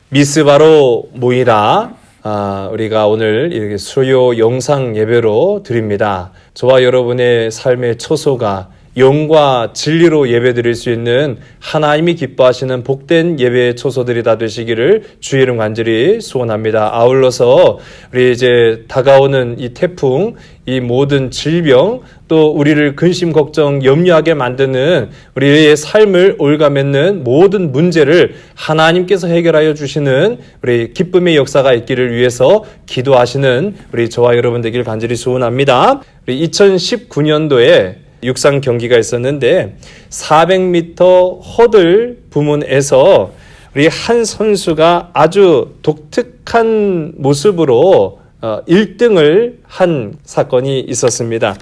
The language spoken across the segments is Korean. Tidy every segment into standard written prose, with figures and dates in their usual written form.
미스바로 모이라. 우리가 오늘 이렇게 수요 영상 예배로 드립니다. 저와 여러분의 삶의 초소가 영과 진리로 예배드릴 수 있는 하나님이 기뻐하시는 복된 예배의 초소들이 다 되시기를 주의 이름 간절히 소원합니다. 아울러서 우리 이제 다가오는 이 태풍, 이 모든 질병, 또 우리를 근심, 걱정, 염려하게 만드는 우리의 삶을 올가매는 모든 문제를 하나님께서 해결하여 주시는 우리 기쁨의 역사가 있기를 위해서 기도하시는 우리 저와 여러분 되길 간절히 소원합니다. 우리 2019년도에 육상 경기가 있었는데 400m 허들 부문에서 우리 한 선수가 아주 독특한 모습으로 1등을 한 사건이 있었습니다.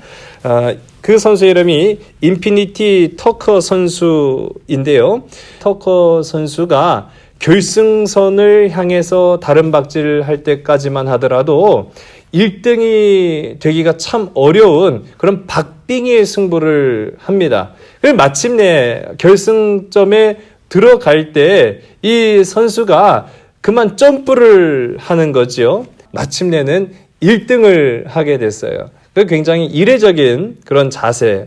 그 선수 이름이 인피니티 터커 선수인데요. 터커 선수가 결승선을 향해서 다른 박질을 할 때까지만 하더라도 1등이 되기가 참 어려운 그런 박빙의 승부를 합니다. 마침내 결승점에 들어갈 때 이 선수가 그만 점프를 하는 거죠. 마침내는 1등을 하게 됐어요. 굉장히 이례적인 그런 자세,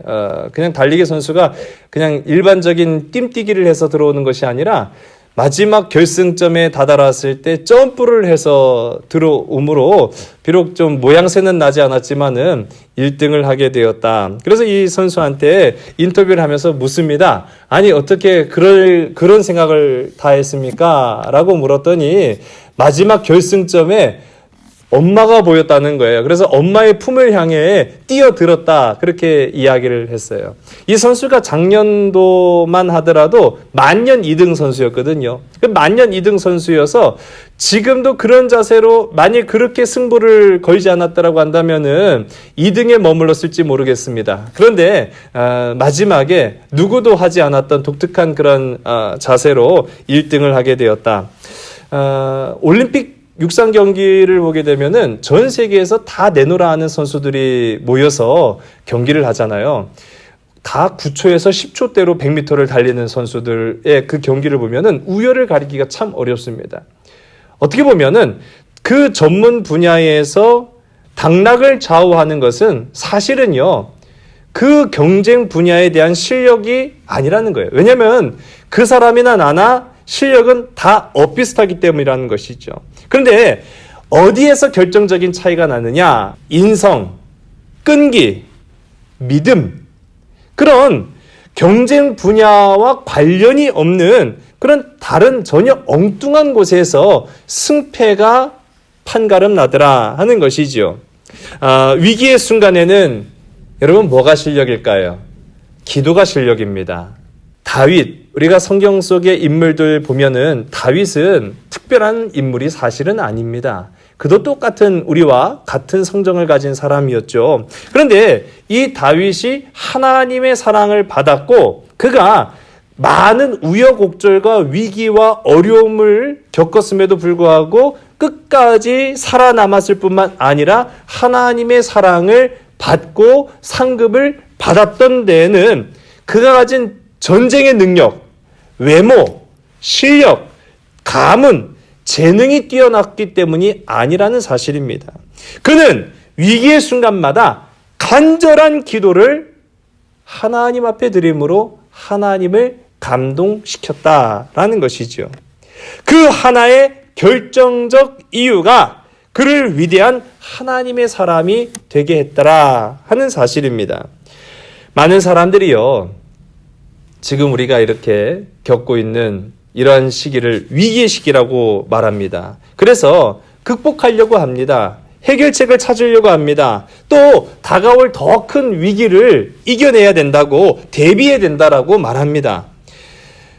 그냥 달리기 선수가 그냥 일반적인 뜀뛰기를 해서 들어오는 것이 아니라 마지막 결승점에 다다랐을 때 점프를 해서 들어오므로 비록 좀 모양새는 나지 않았지만은 1등을 하게 되었다. 그래서 이 선수한테 인터뷰를 하면서 묻습니다. 아니 어떻게 그런 생각을 다 했습니까? 라고 물었더니 마지막 결승점에 엄마가 보였다는 거예요. 그래서 엄마의 품을 향해 뛰어들었다. 그렇게 이야기를 했어요. 이 선수가 작년도만 하더라도 만년 2등 선수였거든요. 만년 2등 선수여서 지금도 그런 자세로 만일 그렇게 승부를 걸지 않았다라고 한다면은 2등에 머물렀을지 모르겠습니다. 그런데 마지막에 누구도 하지 않았던 독특한 그런 자세로 1등을 하게 되었다. 올림픽 육상 경기를 보게 되면은 전 세계에서 다 내놓으라 하는 선수들이 모여서 경기를 하잖아요. 다 9초에서 10초대로 100m를 달리는 선수들의 그 경기를 보면은 우열을 가리기가 참 어렵습니다. 어떻게 보면은 그 전문 분야에서 당락을 좌우하는 것은 사실은요, 그 경쟁 분야에 대한 실력이 아니라는 거예요. 왜냐하면 그 사람이나 나나 실력은 다 엇비슷하기 때문이라는 것이죠. 그런데 어디에서 결정적인 차이가 나느냐? 인성, 끈기, 믿음, 그런 경쟁 분야와 관련이 없는 그런 다른 전혀 엉뚱한 곳에서 승패가 판가름 나더라 하는 것이죠. 위기의 순간에는 여러분 뭐가 실력일까요? 기도가 실력입니다. 다윗, 우리가 성경 속의 인물들 보면은 다윗은 특별한 인물이 사실은 아닙니다. 그도 똑같은 우리와 같은 성정을 가진 사람이었죠. 그런데 이 다윗이 하나님의 사랑을 받았고 그가 많은 우여곡절과 위기와 어려움을 겪었음에도 불구하고 끝까지 살아남았을 뿐만 아니라 하나님의 사랑을 받고 상급을 받았던 데에는 그가 가진 전쟁의 능력, 외모, 실력, 가문, 재능이 뛰어났기 때문이 아니라는 사실입니다. 그는 위기의 순간마다 간절한 기도를 하나님 앞에 드림으로 하나님을 감동시켰다라는 것이죠. 그 하나의 결정적 이유가 그를 위대한 하나님의 사람이 되게 했더라 하는 사실입니다. 많은 사람들이요, 지금 우리가 이렇게 겪고 있는 이러한 시기를 위기의 시기라고 말합니다. 그래서 극복하려고 합니다. 해결책을 찾으려고 합니다. 또 다가올 더 큰 위기를 이겨내야 된다고, 대비해야 된다라고 말합니다.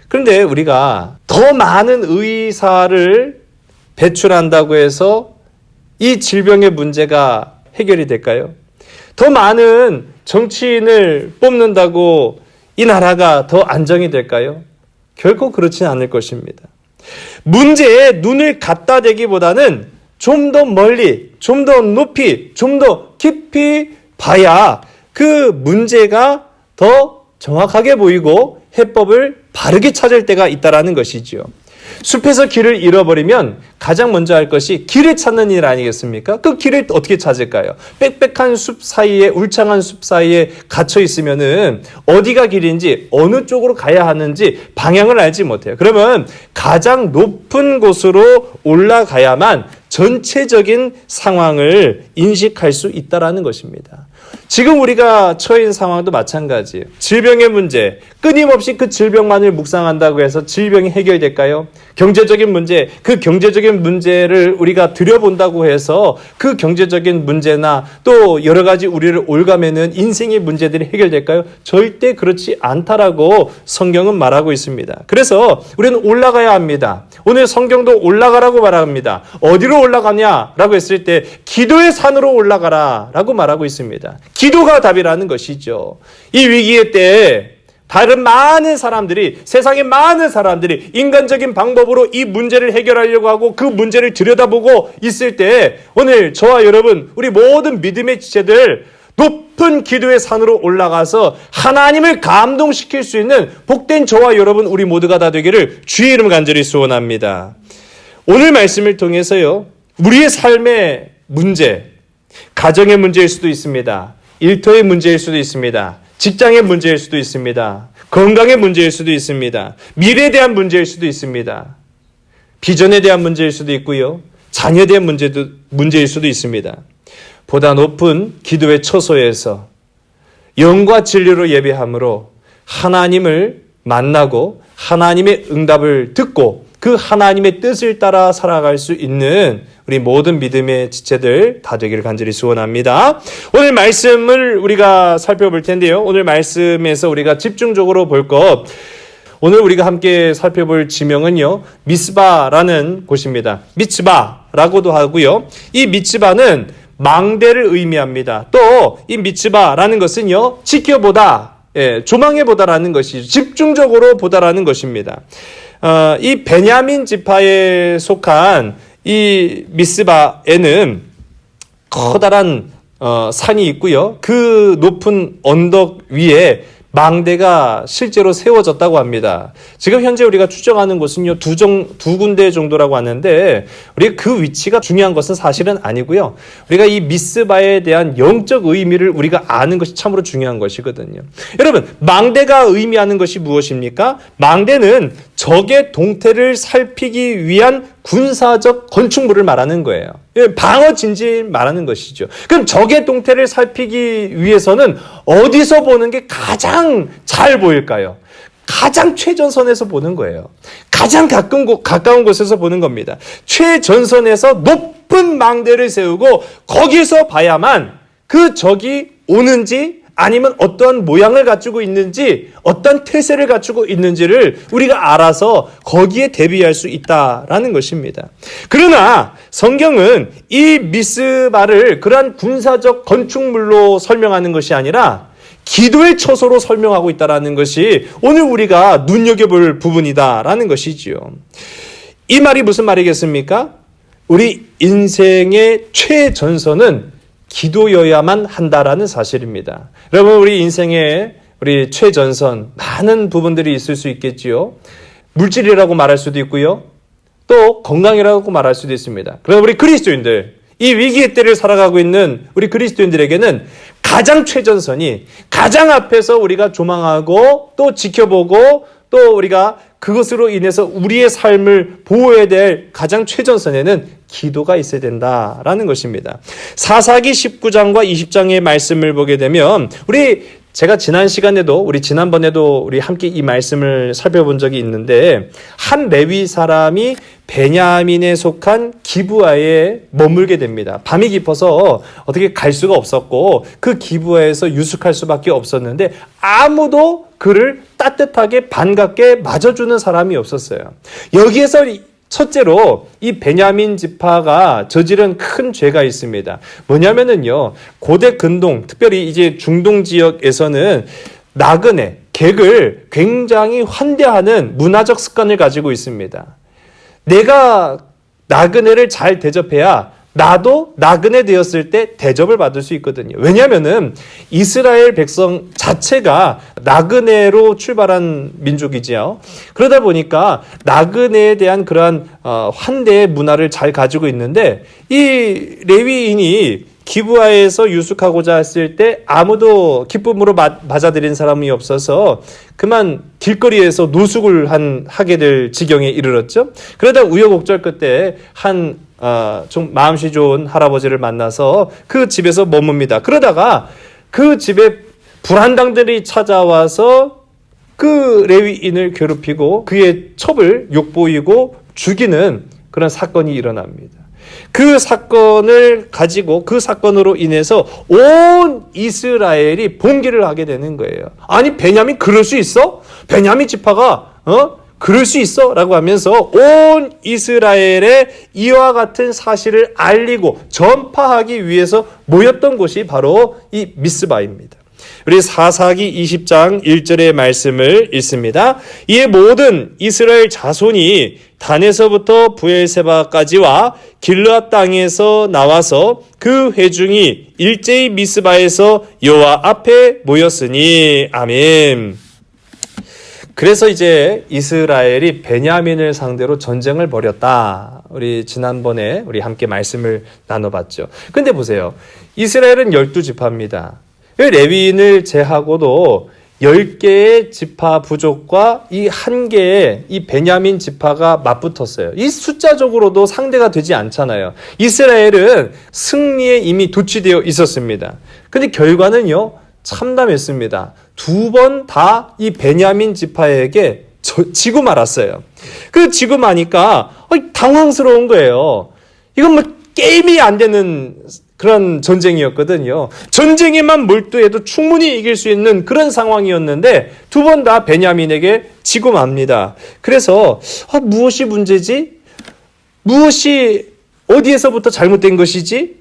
그런데 우리가 더 많은 의사를 배출한다고 해서 이 질병의 문제가 해결이 될까요? 더 많은 정치인을 뽑는다고 이 나라가 더 안정이 될까요? 결코 그렇지는 않을 것입니다. 문제에 눈을 갖다 대기보다는 좀 더 멀리, 좀 더 높이, 좀 더 깊이 봐야 그 문제가 더 정확하게 보이고 해법을 바르게 찾을 때가 있다라는 것이지요. 숲에서 길을 잃어버리면 가장 먼저 할 것이 길을 찾는 일 아니겠습니까? 그 길을 어떻게 찾을까요? 빽빽한 숲 사이에, 울창한 숲 사이에 갇혀 있으면은 어디가 길인지, 어느 쪽으로 가야 하는지 방향을 알지 못해요. 그러면 가장 높은 곳으로 올라가야만 전체적인 상황을 인식할 수 있다라는 것입니다. 지금 우리가 처해 있는 상황도 마찬가지예요. 질병의 문제, 끊임없이 그 질병만을 묵상한다고 해서 질병이 해결될까요? 경제적인 문제, 그 경제적인 문제를 우리가 들여본다고 해서 그 경제적인 문제나 또 여러 가지 우리를 올가매는 인생의 문제들이 해결될까요? 절대 그렇지 않다라고 성경은 말하고 있습니다. 그래서 우리는 올라가야 합니다. 오늘 성경도 올라가라고 말합니다. 어디로 올라가냐라고 했을 때 기도의 산으로 올라가라라고 말하고 있습니다. 기도가 답이라는 것이죠. 이 위기의 때에 다른 많은 사람들이, 세상의 많은 사람들이 인간적인 방법으로 이 문제를 해결하려고 하고 그 문제를 들여다보고 있을 때 오늘 저와 여러분, 우리 모든 믿음의 지체들 높은 기도의 산으로 올라가서 하나님을 감동시킬 수 있는 복된 저와 여러분 우리 모두가 다 되기를 주의 이름 간절히 소원합니다. 오늘 말씀을 통해서요, 우리의 삶의 문제, 가정의 문제일 수도 있습니다. 일터의 문제일 수도 있습니다. 직장의 문제일 수도 있습니다. 건강의 문제일 수도 있습니다. 미래에 대한 문제일 수도 있습니다. 비전에 대한 문제일 수도 있고요. 자녀에 대한 문제일 수도 있습니다. 보다 높은 기도의 처소에서 영과 진리로 예배함으로 하나님을 만나고 하나님의 응답을 듣고 그 하나님의 뜻을 따라 살아갈 수 있는 우리 모든 믿음의 지체들 다 되기를 간절히 소원합니다. 오늘 말씀을 우리가 살펴볼 텐데요. 오늘 말씀에서 우리가 집중적으로 볼 것, 오늘 우리가 함께 살펴볼 지명은요, 미스바라는 곳입니다. 미츠바라고도 하고요. 이 미츠바는 망대를 의미합니다. 또 이 미츠바라는 것은요, 지켜보다, 조망해보다라는 것이죠. 집중적으로 보다라는 것입니다. 이 베냐민 지파에 속한 이 미스바에는 커다란 산이 있고요. 그 높은 언덕 위에 망대가 실제로 세워졌다고 합니다. 지금 현재 우리가 추정하는 곳은요, 두 군데 정도라고 하는데, 우리 그 위치가 중요한 것은 사실은 아니고요. 우리가 이 미스바에 대한 영적 의미를 우리가 아는 것이 참으로 중요한 것이거든요. 여러분, 망대가 의미하는 것이 무엇입니까? 망대는 적의 동태를 살피기 위한 군사적 건축물을 말하는 거예요. 방어 진지를 말하는 것이죠. 그럼 적의 동태를 살피기 위해서는 어디서 보는 게 가장 잘 보일까요? 가장 최전선에서 보는 거예요. 가장 가까운 곳에서 보는 겁니다. 최전선에서 높은 망대를 세우고 거기서 봐야만 그 적이 오는지 아니면 어떠한 모양을 갖추고 있는지, 어떤 태세를 갖추고 있는지를 우리가 알아서 거기에 대비할 수 있다라는 것입니다. 그러나 성경은 이 미스바를 그러한 군사적 건축물로 설명하는 것이 아니라 기도의 처소로 설명하고 있다라는 것이 오늘 우리가 눈여겨볼 부분이다라는 것이지요. 이 말이 무슨 말이겠습니까? 우리 인생의 최전선은 기도여야만 한다라는 사실입니다. 여러분, 우리 인생의 우리 최전선 많은 부분들이 있을 수 있겠지요. 물질이라고 말할 수도 있고요. 또 건강이라고 말할 수도 있습니다. 그러나 우리 그리스도인들, 이 위기의 때를 살아가고 있는 우리 그리스도인들에게는 가장 최전선이, 가장 앞에서 우리가 조망하고 또 지켜보고 또 우리가 그것으로 인해서 우리의 삶을 보호해야 될 가장 최전선에는 기도가 있어야 된다라는 것입니다. 사사기 19장과 20장의 말씀을 보게 되면 제가 지난번에도 우리 함께 이 말씀을 살펴본 적이 있는데, 한 레위 사람이 베냐민에 속한 기브아에 머물게 됩니다. 밤이 깊어서 어떻게 갈 수가 없었고 그 기브아에서 유숙할 수밖에 없었는데 아무도 그를 따뜻하게 반갑게 맞아주는 사람이 없었어요. 여기에서 첫째로 이 베냐민 지파가 저지른 큰 죄가 있습니다. 뭐냐면은요, 고대 근동, 특별히 이제 중동 지역에서는 나그네, 객을 굉장히 환대하는 문화적 습관을 가지고 있습니다. 내가 나그네를 잘 대접해야 나도 나그네 되었을 때 대접을 받을 수 있거든요. 왜냐하면은 이스라엘 백성 자체가 나그네로 출발한 민족이지요. 그러다 보니까 나그네에 대한 그러한 환대의 문화를 잘 가지고 있는데, 이 레위인이 기브아에서 유숙하고자 했을 때 아무도 기쁨으로 맞아들인 사람이 없어서 그만 길거리에서 노숙을 하게 될 지경에 이르렀죠. 그러다 우여곡절 끝에 좀 마음씨 좋은 할아버지를 만나서 그 집에서 머뭅니다. 그러다가 그 집에 불한당들이 찾아와서 그 레위인을 괴롭히고 그의 첩을 욕보이고 죽이는 그런 사건이 일어납니다. 그 사건을 가지고, 그 사건으로 인해서 온 이스라엘이 봉기를 하게 되는 거예요. 아니, 베냐민 그럴 수 있어? 베냐민 지파가 그럴 수 있어? 라고 하면서 온 이스라엘에 이와 같은 사실을 알리고 전파하기 위해서 모였던 곳이 바로 이 미스바입니다. 우리 사사기 20장 1절의 말씀을 읽습니다. 이에 모든 이스라엘 자손이 단에서부터 브엘세바까지와 길르앗 땅에서 나와서 그 회중이 일제히 미스바에서 여호와 앞에 모였으니. 아멘. 그래서 이제 이스라엘이 베냐민을 상대로 전쟁을 벌였다. 우리 지난번에 우리 함께 말씀을 나눠봤죠. 근데 보세요. 이스라엘은 12지파입니다. 레위인을 제하고도 10개의 지파 부족과 이 1개의 이 베냐민 지파가 맞붙었어요. 이 숫자적으로도 상대가 되지 않잖아요. 이스라엘은 승리에 이미 도취되어 있었습니다. 근데 결과는요, 참담했습니다. 2번 다 이 베냐민 지파에게 지고 말았어요. 그 지고 마니까 당황스러운 거예요. 이건 뭐 게임이 안 되는 그런 전쟁이었거든요. 전쟁에만 몰두해도 충분히 이길 수 있는 그런 상황이었는데 2번 다 베냐민에게 지고 맙니다. 그래서 무엇이 문제지? 무엇이 어디에서부터 잘못된 것이지?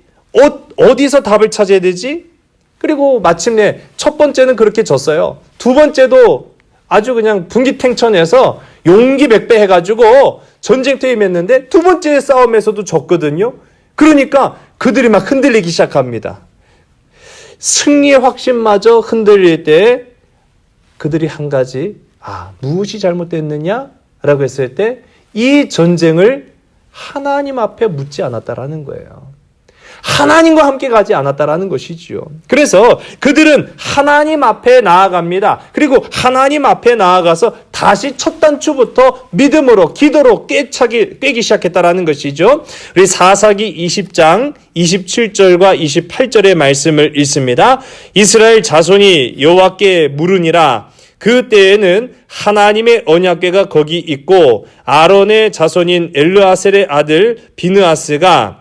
어디서 답을 찾아야 되지? 그리고 마침내 첫 번째는 그렇게 졌어요. 2번째도 아주 그냥 분기탱천해서 용기 백배 해가지고 전쟁터에 임했는데 2번째 싸움에서도 졌거든요. 그러니까 그들이 막 흔들리기 시작합니다. 승리의 확신마저 흔들릴 때 그들이 한 가지, 무엇이 잘못됐느냐라고 했을 때 이 전쟁을 하나님 앞에 묻지 않았다라는 거예요. 하나님과 함께 가지 않았다라는 것이지요. 그래서 그들은 하나님 앞에 나아갑니다. 그리고 하나님 앞에 나아가서 다시 첫 단추부터 믿음으로, 기도로 꿰기 시작했다라는 것이죠. 우리 사사기 20장 27절과 28절의 말씀을 읽습니다. 이스라엘 자손이 여호와께 물으니라. 그 때에는 하나님의 언약궤가 거기 있고 아론의 자손인 엘르아셀의 아들 비느하스가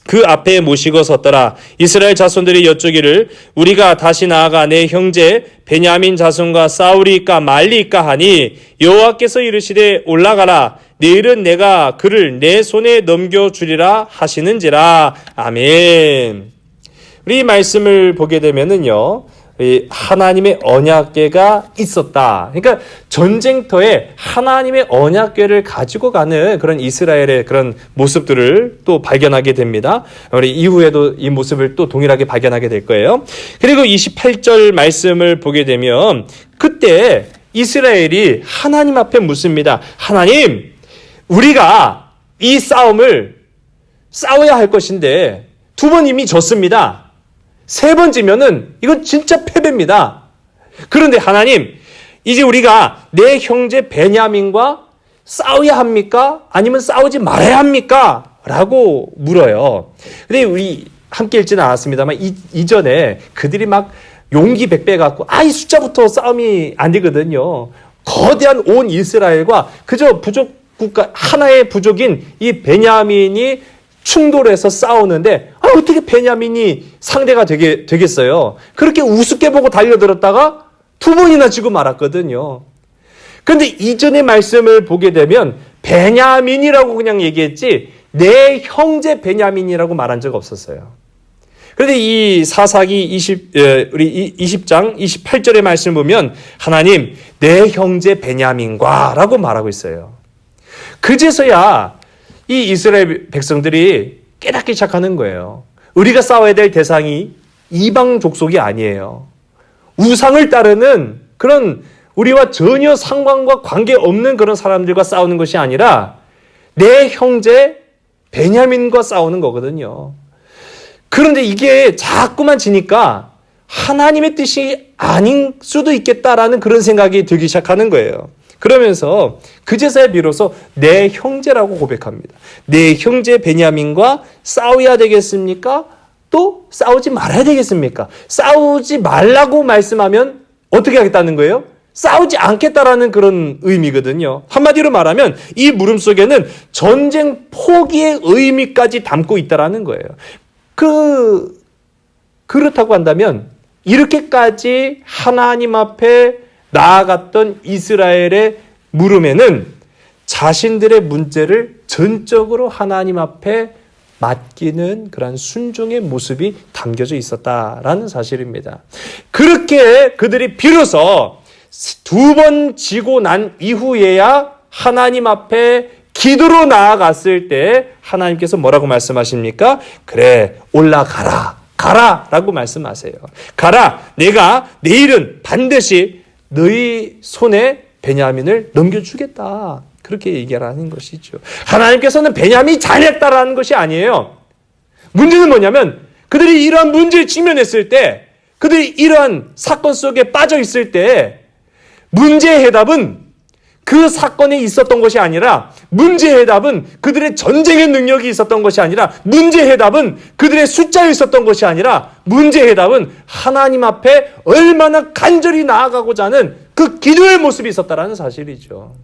그 앞에 모시고 섰더라. 이스라엘 자손들이 여쭈기를 우리가 다시 나아가 내 형제 베냐민 자손과 싸우리까 말리까 하니 여호와께서 이르시되 올라가라. 내일은 내가 그를 내 손에 넘겨주리라 하시는지라. 아멘. 우리 이 말씀을 보게 되면은요, 하나님의 언약궤가 있었다. 그러니까 전쟁터에 하나님의 언약궤를 가지고 가는 그런 이스라엘의 그런 모습들을 또 발견하게 됩니다. 우리 이후에도 이 모습을 또 동일하게 발견하게 될 거예요. 그리고 28절 말씀을 보게 되면 그때 이스라엘이 하나님 앞에 묻습니다. 하나님, 우리가 이 싸움을 싸워야 할 것인데 2번 이미 졌습니다. 3번째면은 이건 진짜 패배입니다. 그런데 하나님, 이제 우리가 내 형제 베냐민과 싸워야 합니까? 아니면 싸우지 말아야 합니까? 라고 물어요. 근데 우리 함께 읽지는 않았습니다만 이전에 그들이 막 용기 백배 갖고 이 숫자부터 싸움이 안 되거든요. 거대한 온 이스라엘과 그저 부족 국가 하나의 부족인 이 베냐민이 충돌해서 싸우는데 어떻게 베냐민이 상대가 되겠어요? 그렇게 우습게 보고 달려들었다가 2번이나 지고 말았거든요. 그런데 이전의 말씀을 보게 되면 베냐민이라고 그냥 얘기했지 내 형제 베냐민이라고 말한 적 없었어요. 그런데 이 사사기 20장 28절의 말씀 보면 하나님 내 형제 베냐민과 라고 말하고 있어요. 그제서야 이 이스라엘 백성들이 깨닫기 시작하는 거예요. 우리가 싸워야 될 대상이 이방 족속이 아니에요. 우상을 따르는 그런 우리와 전혀 상관과 관계없는 그런 사람들과 싸우는 것이 아니라 내 형제 베냐민과 싸우는 거거든요. 그런데 이게 자꾸만 지니까 하나님의 뜻이 아닌 수도 있겠다라는 그런 생각이 들기 시작하는 거예요. 그러면서 그제서야 비로소 내 형제라고 고백합니다. 내 형제 베냐민과 싸워야 되겠습니까? 또 싸우지 말아야 되겠습니까? 싸우지 말라고 말씀하면 어떻게 하겠다는 거예요? 싸우지 않겠다라는 그런 의미거든요. 한마디로 말하면 이 물음 속에는 전쟁 포기의 의미까지 담고 있다라는 거예요. 그렇다고 한다면 이렇게까지 하나님 앞에 나아갔던 이스라엘의 물음에는 자신들의 문제를 전적으로 하나님 앞에 맡기는 그런 순종의 모습이 담겨져 있었다라는 사실입니다. 그렇게 그들이 비로소 두 번 지고 난 이후에야 하나님 앞에 기도로 나아갔을 때 하나님께서 뭐라고 말씀하십니까? 그래, 올라가라. 가라 라고 말씀하세요. 가라. 내가 내일은 반드시 너희 손에 베냐민을 넘겨주겠다. 그렇게 얘기하는 것이죠. 하나님께서는 베냐민이 잘했다라는 것이 아니에요. 문제는 뭐냐면 그들이 이러한 문제에 직면했을 때, 그들이 이러한 사건 속에 빠져 있을 때 문제의 해답은 그 사건에 있었던 것이 아니라, 문제의 해답은 그들의 전쟁의 능력이 있었던 것이 아니라, 문제의 해답은 그들의 숫자에 있었던 것이 아니라, 문제의 해답은 하나님 앞에 얼마나 간절히 나아가고자 하는 그 기도의 모습이 있었다라는 사실이죠.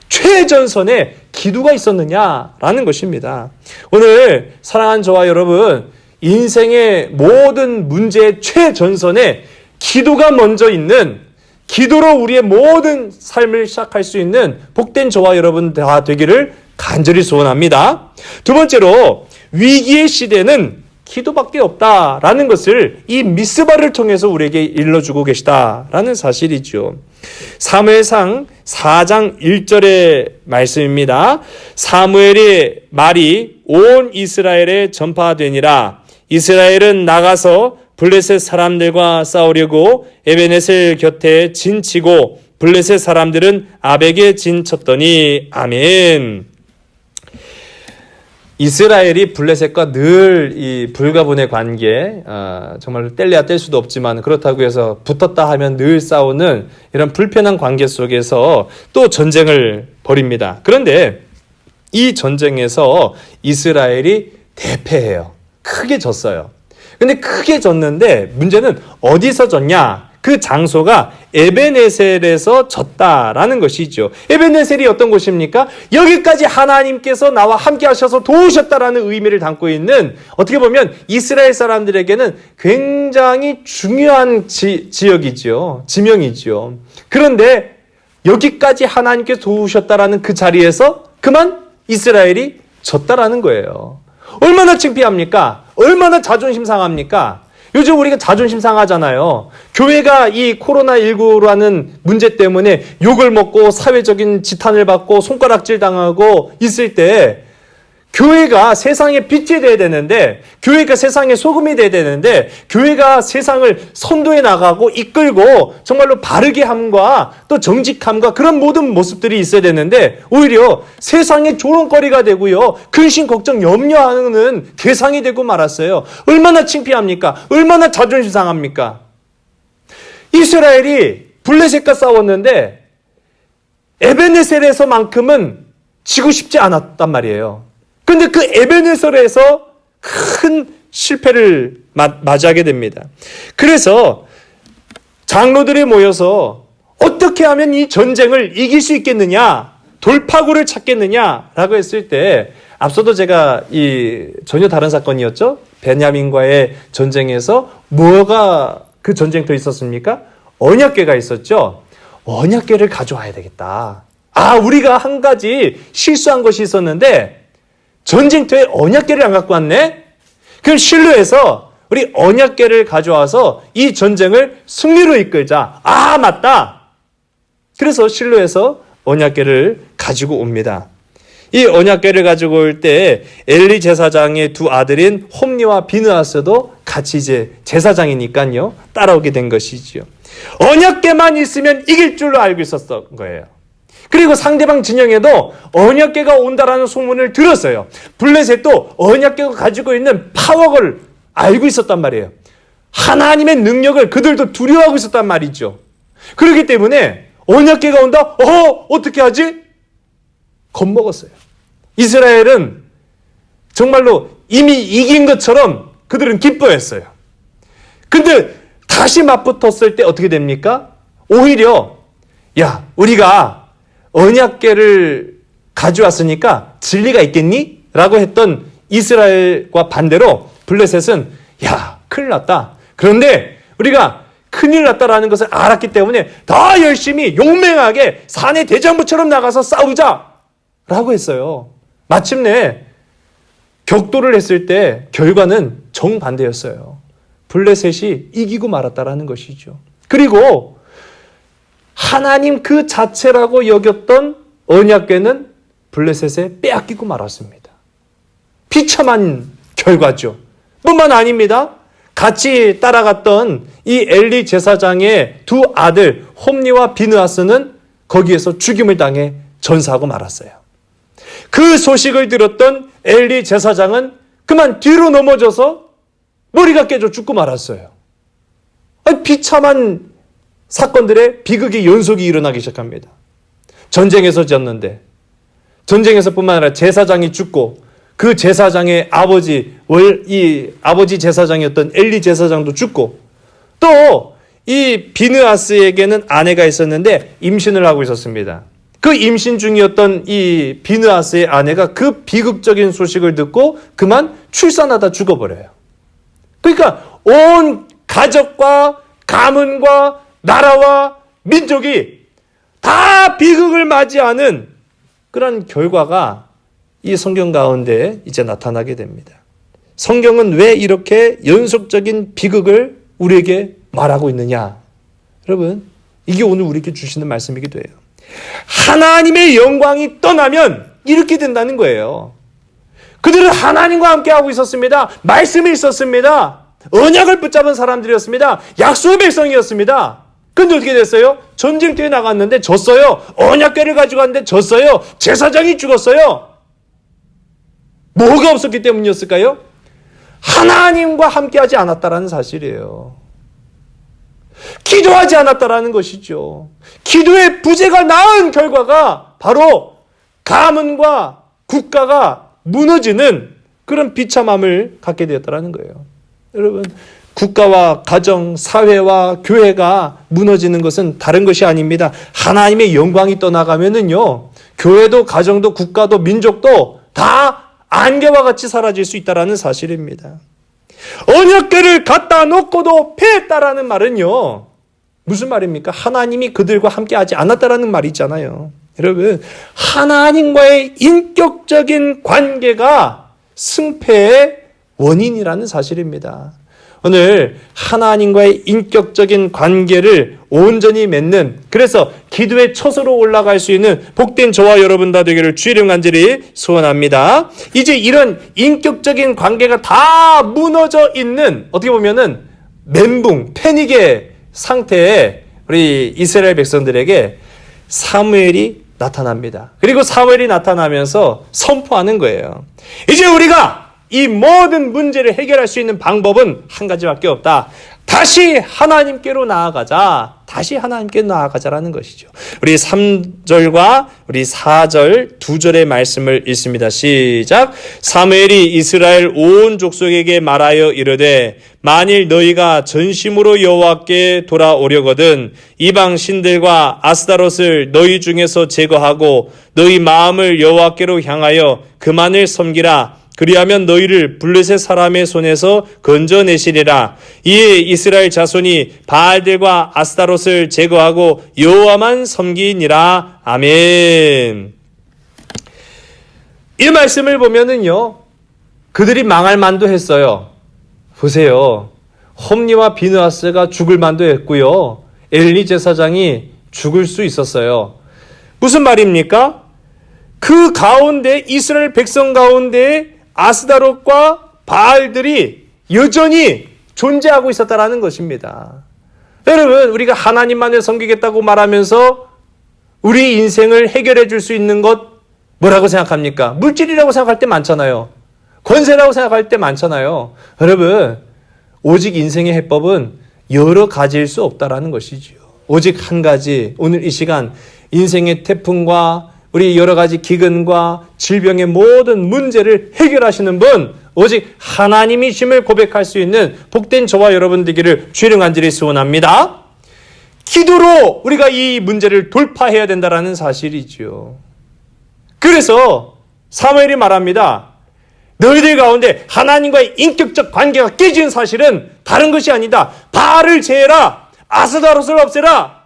최전선에 기도가 있었느냐라는 것입니다. 오늘 사랑하는 저와 여러분, 인생의 모든 문제의 최전선에 기도가 먼저 있는, 기도로 우리의 모든 삶을 시작할 수 있는 복된 저와 여러분 다 되기를 간절히 소원합니다. 두 번째로, 위기의 시대는 기도밖에 없다라는 것을 이 미스바를 통해서 우리에게 일러주고 계시다라는 사실이죠. 사무엘상 4장 1절의 말씀입니다. 사무엘의 말이 온 이스라엘에 전파되니라. 이스라엘은 나가서 블레셋 사람들과 싸우려고 에베네셀 곁에 진치고 블레셋 사람들은 아벡에 진쳤더니. 아멘. 이스라엘이 블레셋과 늘 이 불가분의 관계, 정말 뗄래야 뗄 수도 없지만 그렇다고 해서 붙었다 하면 늘 싸우는 이런 불편한 관계 속에서 또 전쟁을 벌입니다. 그런데 이 전쟁에서 이스라엘이 대패해요. 크게 졌어요. 근데 크게 졌는데 문제는 어디서 졌냐? 그 장소가 에베네셀에서 졌다라는 것이죠. 에베네셀이 어떤 곳입니까? 여기까지 하나님께서 나와 함께 하셔서 도우셨다라는 의미를 담고 있는, 어떻게 보면 이스라엘 사람들에게는 굉장히 중요한 지역이죠. 지명이죠. 그런데 여기까지 하나님께서 도우셨다라는 그 자리에서 그만 이스라엘이 졌다라는 거예요. 얼마나 창피합니까? 얼마나 자존심 상합니까? 요즘 우리가 자존심 상하잖아요. 교회가 이 코로나19라는 문제 때문에 욕을 먹고 사회적인 지탄을 받고 손가락질 당하고 있을 때, 교회가 세상의 빛이 돼야 되는데, 교회가 세상의 소금이 돼야 되는데, 교회가 세상을 선도해 나가고 이끌고 정말로 바르게 함과 또 정직함과 그런 모든 모습들이 있어야 되는데, 오히려 세상의 조롱거리가 되고요, 근심 걱정 염려하는 대상이 되고 말았어요. 얼마나 창피합니까? 얼마나 자존심 상합니까? 이스라엘이 블레셋과 싸웠는데 에베네셀에서만큼은 지고 싶지 않았단 말이에요. 근데 그 에베네셀에서 큰 실패를 맞이하게 됩니다. 그래서 장로들이 모여서 어떻게 하면 이 전쟁을 이길 수 있겠느냐, 돌파구를 찾겠느냐라고 했을 때, 앞서도 제가 전혀 다른 사건이었죠. 베냐민과의 전쟁에서 뭐가 그 전쟁터에 있었습니까? 언약궤가 있었죠. 언약궤를 가져와야 되겠다. 우리가 한 가지 실수한 것이 있었는데 전쟁터에 언약궤를 안 갖고 왔네? 그럼 실로에서 우리 언약궤를 가져와서 이 전쟁을 승리로 이끌자. 맞다. 그래서 실로에서 언약궤를 가지고 옵니다. 이 언약궤를 가지고 올 때 엘리 제사장의 두 아들인 홈니와 비느하스도 같이 이제 제사장이니까요. 따라오게 된 것이지요. 언약궤만 있으면 이길 줄로 알고 있었던 거예요. 그리고 상대방 진영에도 언약궤가 온다라는 소문을 들었어요. 블레셋도 언약궤가 가지고 있는 파워를 알고 있었단 말이에요. 하나님의 능력을 그들도 두려워하고 있었단 말이죠. 그렇기 때문에 언약궤가 온다? 어떻게 하지? 겁먹었어요. 이스라엘은 정말로 이미 이긴 것처럼 그들은 기뻐했어요. 근데 다시 맞붙었을 때 어떻게 됩니까? 오히려 우리가 언약궤를 가져왔으니까 진리가 있겠니? 라고 했던 이스라엘과 반대로 블레셋은 큰일 났다. 그런데 우리가 큰일 났다라는 것을 알았기 때문에 더 열심히 용맹하게 사내 대장부처럼 나가서 싸우자라고 했어요. 마침내 격돌을 했을 때 결과는 정반대였어요. 블레셋이 이기고 말았다라는 것이죠. 그리고 하나님 그 자체라고 여겼던 언약궤는 블레셋에 빼앗기고 말았습니다. 비참한 결과죠. 뿐만 아닙니다. 같이 따라갔던 이 엘리 제사장의 두 아들 홈니와 비느하스는 거기에서 죽임을 당해 전사하고 말았어요. 그 소식을 들었던 엘리 제사장은 그만 뒤로 넘어져서 머리가 깨져 죽고 말았어요. 비참한 사건들의 비극의 연속이 일어나기 시작합니다. 전쟁에서 졌는데 전쟁에서뿐만 아니라 제사장이 죽고 그 제사장의 아버지 제사장이었던 엘리 제사장도 죽고 또 이 비느하스에게는 아내가 있었는데 임신을 하고 있었습니다. 그 임신 중이었던 이 비느하스의 아내가 그 비극적인 소식을 듣고 그만 출산하다 죽어버려요. 그러니까 온 가족과 가문과 나라와 민족이 다 비극을 맞이하는 그런 결과가 이 성경 가운데 이제 나타나게 됩니다. 성경은 왜 이렇게 연속적인 비극을 우리에게 말하고 있느냐? 여러분, 이게 오늘 우리에게 주시는 말씀이기도 해요. 하나님의 영광이 떠나면 이렇게 된다는 거예요. 그들은 하나님과 함께하고 있었습니다. 말씀이 있었습니다. 언약을 붙잡은 사람들이었습니다. 약속의 백성이었습니다. 근데 어떻게 됐어요? 전쟁터에 나갔는데 졌어요. 언약궤를 가지고 갔는데 졌어요. 제사장이 죽었어요. 뭐가 없었기 때문이었을까요? 하나님과 함께하지 않았다라는 사실이에요. 기도하지 않았다라는 것이죠. 기도의 부재가 낳은 결과가 바로 가문과 국가가 무너지는 그런 비참함을 갖게 되었다라는 거예요. 여러분, 국가와 가정, 사회와 교회가 무너지는 것은 다른 것이 아닙니다. 하나님의 영광이 떠나가면은요, 교회도 가정도 국가도 민족도 다 안개와 같이 사라질 수 있다는 사실입니다. 언약궤를 갖다 놓고도 패했다라는 말은요, 무슨 말입니까? 하나님이 그들과 함께하지 않았다라는 말이 있잖아요. 여러분, 하나님과의 인격적인 관계가 승패의 원인이라는 사실입니다. 오늘 하나님과의 인격적인 관계를 온전히 맺는, 그래서 기도의 처소로 올라갈 수 있는 복된 저와 여러분 다 되기를 주의 이름 간절히 소원합니다. 이제 이런 인격적인 관계가 다 무너져 있는, 어떻게 보면은 멘붕, 패닉의 상태에 우리 이스라엘 백성들에게 사무엘이 나타납니다. 그리고 사무엘이 나타나면서 선포하는 거예요. 이제 우리가 이 모든 문제를 해결할 수 있는 방법은 한 가지밖에 없다. 다시 하나님께로 나아가자. 다시 하나님께로 나아가자라는 것이죠. 우리 3절과 우리 4절 두 절의 말씀을 읽습니다. 시작. 사무엘이 이스라엘 온 족속에게 말하여 이르되 만일 너희가 전심으로 여호와께 돌아오려거든 이방 신들과 아스타롯을 너희 중에서 제거하고 너희 마음을 여호와께로 향하여 그만을 섬기라. 그리하면 너희를 블레셋 사람의 손에서 건져내시리라. 이에 이스라엘 자손이 바알들과 아스타롯을 제거하고 여호와만 섬기니라. 아멘. 이 말씀을 보면은요, 그들이 망할 만도 했어요. 보세요. 홈니와 비느하스가 죽을 만도 했고요. 엘리 제사장이 죽을 수 있었어요. 무슨 말입니까? 그 가운데 이스라엘 백성 가운데 아스다롯과 바알들이 여전히 존재하고 있었다라는 것입니다. 여러분, 우리가 하나님만을 섬기겠다고 말하면서 우리 인생을 해결해 줄 수 있는 것 뭐라고 생각합니까? 물질이라고 생각할 때 많잖아요. 권세라고 생각할 때 많잖아요. 여러분, 오직 인생의 해법은 여러 가지일 수 없다라는 것이지요. 오직 한 가지, 오늘 이 시간 인생의 태풍과 우리 여러 가지 기근과 질병의 모든 문제를 해결하시는 분, 오직 하나님이심을 고백할 수 있는 복된 저와 여러분 되기를 주의 간절히 소원합니다. 기도로 우리가 이 문제를 돌파해야 된다는 사실이죠. 그래서 사무엘이 말합니다. 너희들 가운데 하나님과의 인격적 관계가 깨진 사실은 다른 것이 아니다. 바알을 제해라. 아스다롯을 없애라.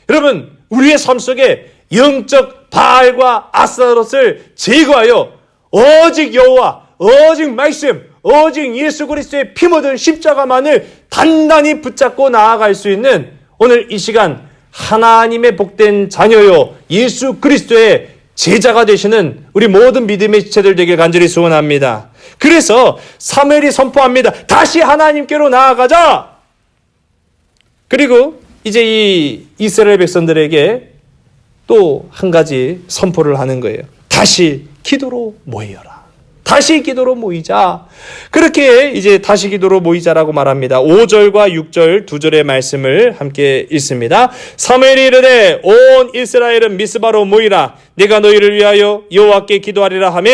여러분, 우리의 삶 속에 영적 바알과 아스다롯을 제거하여 오직 여호와, 오직 말씀, 오직 예수 그리스도의 피 묻은 십자가만을 단단히 붙잡고 나아갈 수 있는 오늘 이 시간 하나님의 복된 자녀요 예수 그리스도의 제자가 되시는 우리 모든 믿음의 지체들 되길 간절히 소원합니다. 그래서 사무엘이 선포합니다. 다시 하나님께로 나아가자. 그리고 이제 이 이스라엘 백성들에게 또 한 가지 선포를 하는 거예요. 다시 기도로 모여라. 다시 기도로 모이자. 그렇게 이제 다시 기도로 모이자라고 말합니다. 5절과 6절 두 절의 말씀을 함께 읽습니다. 사무엘이 이르되 온 이스라엘은 미스바로 모이라. 내가 너희를 위하여 여호와께 기도하리라 하며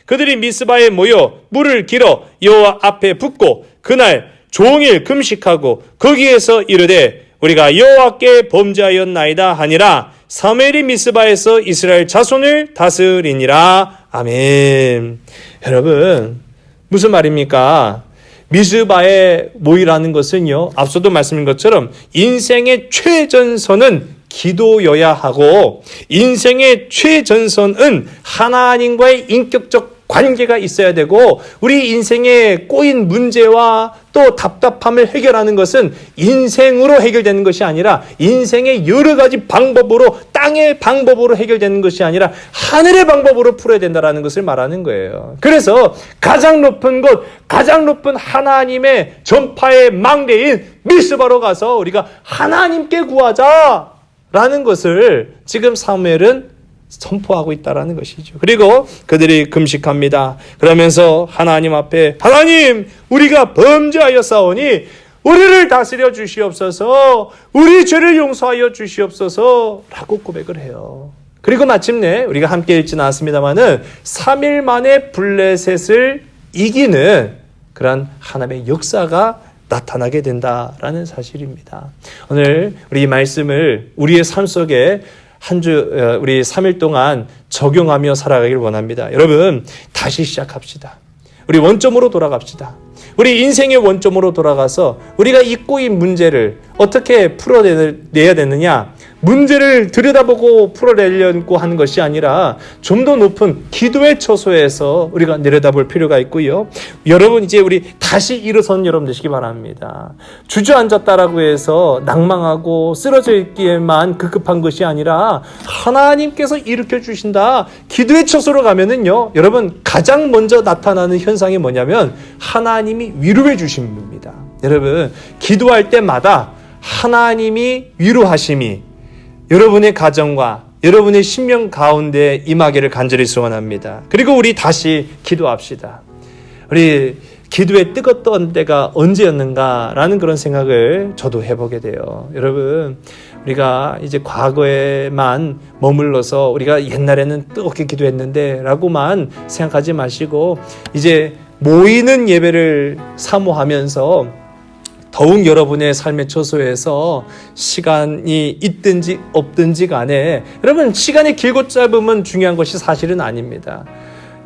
그들이 미스바에 모여 물을 길어 여호와 앞에 붓고 그날 종일 금식하고 거기에서 이르되 우리가 여호와께 범죄하였나이다 하니라. 사무엘이 미스바에서 이스라엘 자손을 다스리니라. 아멘. 여러분, 무슨 말입니까? 미스바에 모이라는 것은요, 앞서도 말씀드린 것처럼 인생의 최전선은 기도여야 하고 인생의 최전선은 하나님과의 인격적 관계가 있어야 되고 우리 인생에 꼬인 문제와 또 답답함을 해결하는 것은 인생으로 해결되는 것이 아니라 인생의 여러 가지 방법으로 땅의 방법으로 해결되는 것이 아니라 하늘의 방법으로 풀어야 된다는 것을 말하는 거예요. 그래서 가장 높은 곳, 가장 높은 하나님의 전파의 망대인 미스바로 가서 우리가 하나님께 구하자라는 것을 지금 사무엘은 선포하고 있다라는 것이죠. 그리고 그들이 금식합니다. 그러면서 하나님 앞에 하나님 우리가 범죄하였사오니 우리를 다스려 주시옵소서, 우리 죄를 용서하여 주시옵소서 라고 고백을 해요. 그리고 마침내 우리가 함께 읽지는 않았습니다마는 3일 만에 블레셋을 이기는 그런 하나님의 역사가 나타나게 된다라는 사실입니다. 오늘 우리 이 말씀을 우리의 삶 속에 우리 3일 동안 적용하며 살아가길 원합니다. 여러분, 다시 시작합시다. 우리 원점으로 돌아갑시다. 우리 인생의 원점으로 돌아가서 우리가 이 꼬인 문제를 어떻게 풀어내야 되느냐, 문제를 들여다보고 풀어내려고 하는 것이 아니라 좀 더 높은 기도의 처소에서 우리가 내려다볼 필요가 있고요. 여러분, 이제 우리 다시 일어선 여러분 되시기 바랍니다. 주저앉았다라고 해서 낭망하고 쓰러져 있기에만 급급한 것이 아니라 하나님께서 일으켜 주신다. 기도의 처소로 가면은요, 여러분 가장 먼저 나타나는 현상이 뭐냐면 하나님이 위로해 주십니다. 여러분, 기도할 때마다 하나님이 위로하심이 여러분의 가정과 여러분의 심령 가운데 임하기를 간절히 소원합니다. 그리고 우리 다시 기도합시다. 우리 기도에 뜨겁던 때가 언제였는가라는 그런 생각을 저도 해보게 돼요. 여러분, 우리가 이제 과거에만 머물러서 우리가 옛날에는 뜨겁게 기도했는데 라고만 생각하지 마시고 이제 모이는 예배를 사모하면서 더욱 여러분의 삶의 처소에서 시간이 있든지 없든지 간에 여러분, 시간이 길고 짧으면 중요한 것이 사실은 아닙니다.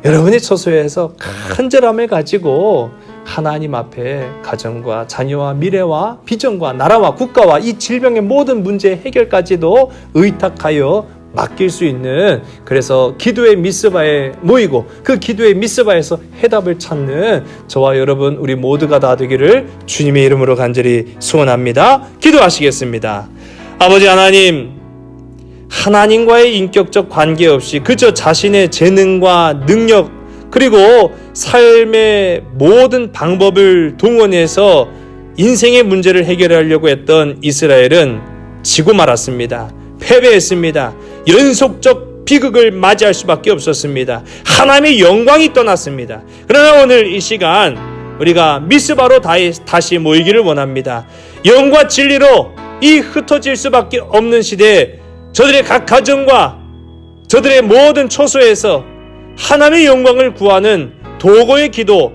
여러분의 처소에서 간절함을 가지고 하나님 앞에 가정과 자녀와 미래와 비전과 나라와 국가와 이 질병의 모든 문제 해결까지도 의탁하여 맡길 수 있는, 그래서 기도의 미스바에 모이고 그 기도의 미스바에서 해답을 찾는 저와 여러분 우리 모두가 다 되기를 주님의 이름으로 간절히 소원합니다. 기도하시겠습니다. 아버지 하나님, 하나님과의 인격적 관계 없이 그저 자신의 재능과 능력 그리고 삶의 모든 방법을 동원해서 인생의 문제를 해결하려고 했던 이스라엘은 지고 말았습니다. 패배했습니다. 연속적 비극을 맞이할 수밖에 없었습니다. 하나님의 영광이 떠났습니다. 그러나 오늘 이 시간 우리가 미스바로 다시 모이기를 원합니다. 영과 진리로 이 흩어질 수밖에 없는 시대에 저들의 각 가정과 저들의 모든 처소에서 하나님의 영광을 구하는 도고의 기도,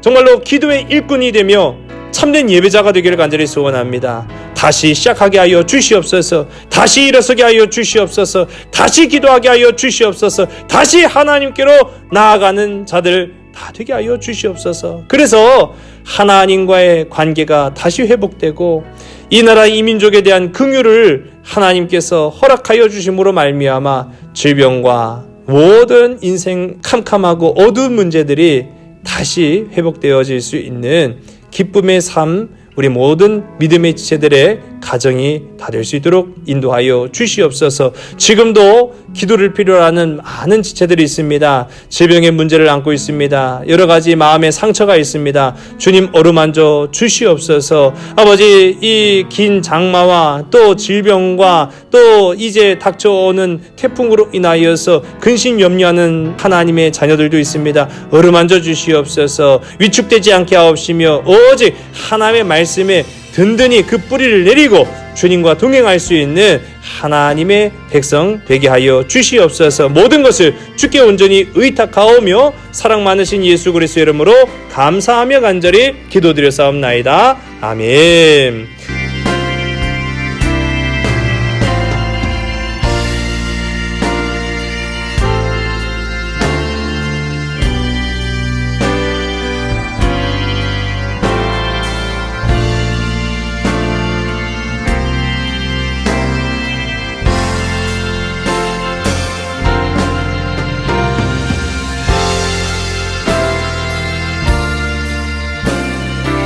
정말로 기도의 일꾼이 되며 참된 예배자가 되기를 간절히 소원합니다. 다시 시작하게 하여 주시옵소서. 다시 일어서게 하여 주시옵소서. 다시 기도하게 하여 주시옵소서. 다시 하나님께로 나아가는 자들 다 되게 하여 주시옵소서. 그래서 하나님과의 관계가 다시 회복되고 이 나라 이 민족에 대한 긍휼을 하나님께서 허락하여 주심으로 말미암아 질병과 모든 인생 캄캄하고 어두운 문제들이 다시 회복되어질 수 있는 기쁨의 삶, 우리 모든 믿음의 지체들의 가정이 다 될 수 있도록 인도하여 주시옵소서. 지금도 기도를 필요로 하는 많은 지체들이 있습니다. 질병의 문제를 안고 있습니다. 여러 가지 마음의 상처가 있습니다. 주님 어루만져 주시옵소서. 아버지, 이 긴 장마와 또 질병과 또 이제 닥쳐오는 태풍으로 인하여서 근심 염려하는 하나님의 자녀들도 있습니다. 어루만져 주시옵소서. 위축되지 않게 하옵시며 오직 하나님의 말씀에 든든히 그 뿌리를 내리고 주님과 동행할 수 있는 하나님의 백성 되게 하여 주시옵소서. 모든 것을 주께 온전히 의탁하오며 사랑 많으신 예수 그리스도의 이름으로 감사하며 간절히 기도드렸사옵나이다. 아멘.